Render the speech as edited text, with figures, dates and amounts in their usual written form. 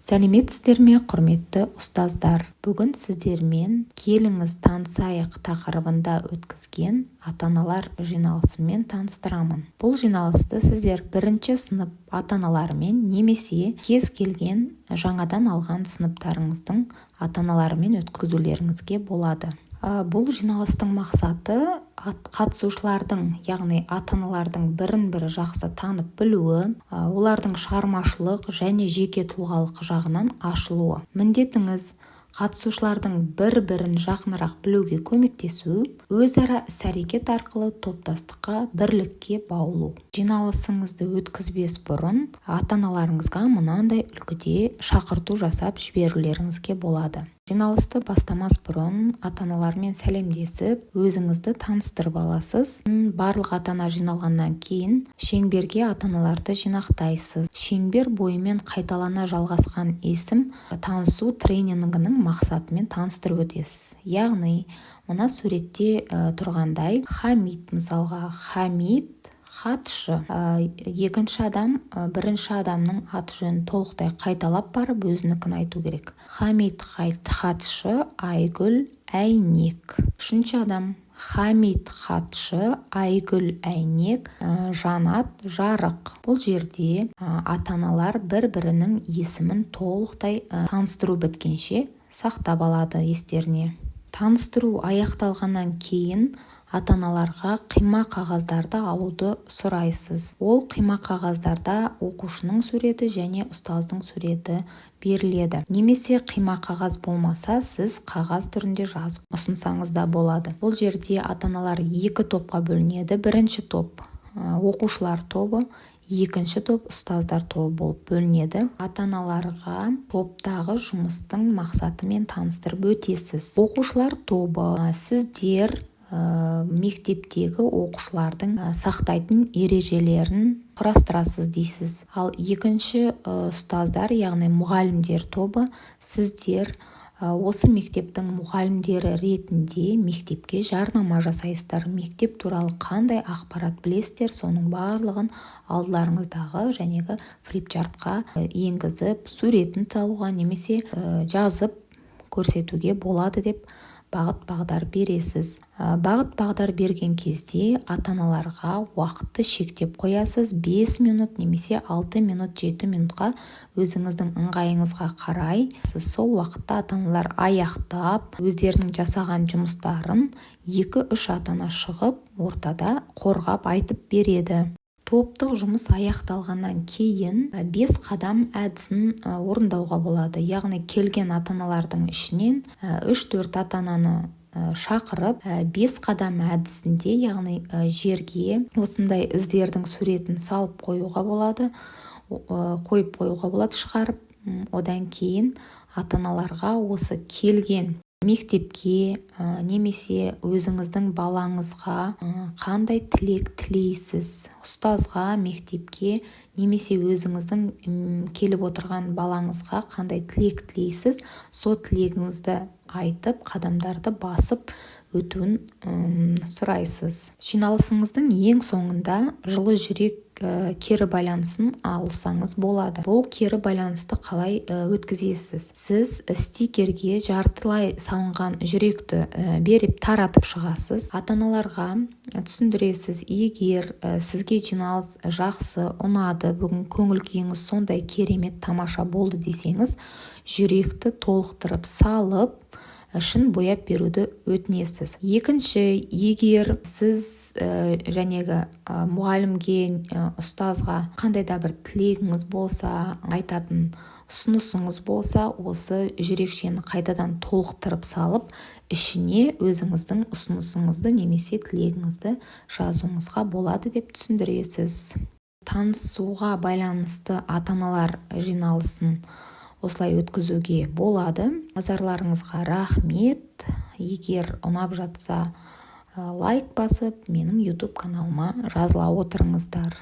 Сәлеметсіздер ме, құрметті ұстаздар? Бүгін сіздермен келіңіз танысайық тақырыбында өткізген ата-аналар жиналысымен таныстырамын. Бұл жиналысты сіздер бірінші сынып ата-аналарымен немесе кез келген жаңадан алған сыныптарыңыздың ата-аналарымен өткізулеріңізге болады. Бұл жиналыстың мақсаты қатысушылардың, яғни ата-аналардың бірін-бірі жақсы танып білуі, олардың шығармашылық және жеке тұлғалық жағынан ашылуы. Міндетіңіз қатысушылардың бір-бірін жақынырақ білуге көмектесу, өзара іс-әрекет арқылы топтастыққа, бірлікке баулу. Жиналысыңызды өткізбес бұрын ата-аналарыңызға мынандай үлгіде шақырту жасап жіберулеріңізге болады. Жиналысты бастамас бұрын ата-аналармен сәлемдесіп, өзіңізді таныстырып аласыз. Барлық ата-ана жиналғаннан кейін шеңберге ата-аналарды жинақтайсыз. Шеңбер бойымен қайталана жалғасқан есім танысу тренингінің мақсатымен таныстырып өтесіз. Яғни, мына суретте тұрғандай Хамид, мысалға, Хамид хатшы, екінші адам бірінші адамның аты жөнін толықтай қайталап барып өзінікін айту керек. Хамид хатшы, Айгүл әйнек. Үшінші адам Хамид хатшы, Айгүл әйнек, Жанат жарық. Бұл жерде ата-аналар бір-бірінің есімін толықтай таныстыру біткенше сақтап алады естеріне. Таныстыру аяқталғаннан кейін ата-аналарға қима қағаздарды алуды сұрайсыз. Ол қима қағаздарда оқушының суреті және ұстаздың суреті беріледі. Немесе қима қағаз болмаса, сіз қағаз түрінде жазып ұсынсаңыз да болады. Бұл жерде ата-аналар екі топқа бөлінеді. Бірінші топ оқушылар тобы, екінші топ ұстаздар тобы болып бөлінеді. Ата-аналарға топтағы жұмыстың мақсатымен таныстырып өтесіз. Оқушылар тобы, сіздер мектептегі оқушылардың сақтайтын ережелерін құрастырасыз дейсіз. Ал екінші ұстаздар, яғни мұғалімдер тобы, сіздер осы мектептің мұғалімдері ретінде мектепке жарнама жасайсыздар. Мектеп туралы қандай ақпарат білесіздер, соның барлығын алдыларыңыздағы жәнегі флипчартқа енгізіп, суретін салуға немесе жазып көрсетуге болады деп бағыт-бағдар бересіз. Бағыт-бағдар берген кезде ата-аналарға уақытты шектеп қоясыз. 5 минут немесе 6 минут, 7 минутқа өзіңіздің ыңғайыңызға қарай. Сіз сол уақытта ата-аналар аяқтап, өздерінің жасаған жұмыстарын 2-3 ата-ана шығып, ортада қорғап айтып береді. Топтық жұмыс аяқталғаннан кейін 5 қадам әдісін орындауға болады. Яғни келген ата-аналардың ішінен 3-4 ата-ананы шақырып 5 қадам әдісінде, яғни жерге осындай іздердің суретін салып қойуға болады, шығарып. Одан кейін ата-аналарға осы келген мектепке немесе өзіңіздің балаңызға қандай тілек тілейсіз, ұстазға, мектепке немесе өзіңіздің келіп отырған балаңызға қандай тілек тілейсіз, сол тілегіңізді айтып, қадамдарды басып өтуін сұрайсыз. Жиналысыңыздың ең соңында жылы жүрек кері байланысын алсаңыз болады. Бұл кері байланысты қалай өткізесіз? Сіз стикерге жартылай салынған жүректі беріп таратып шығасыз. Ата-аналарға түсіндіресіз. Егер сізге жиналыс жақсы, ұнады, бүгін көңіл күйіңіз сондай керемет, тамаша болды десеңіз, жүректі толықтырып салып, ішін бояп беруді өтінесіз. Екінші, егер сіз жәнегі мұғалімге, ұстазға қандай да бір тілегіңіз болса, айтатын ұсынысыңыз болса, осы жүрекшені қайтадан толықтырып салып, ішіне өзіңіздің ұсынысыңызды немесе тілегіңізді жазуыңызға болады деп түсіндіресіз. Танысуға байланысты ата-аналар жиналысын осылай өткізуге болады. Назарларыңызға рахмет. Егер ұнап жатса, лайк басып, менің YouTube каналыма жазыла отырыңыздар.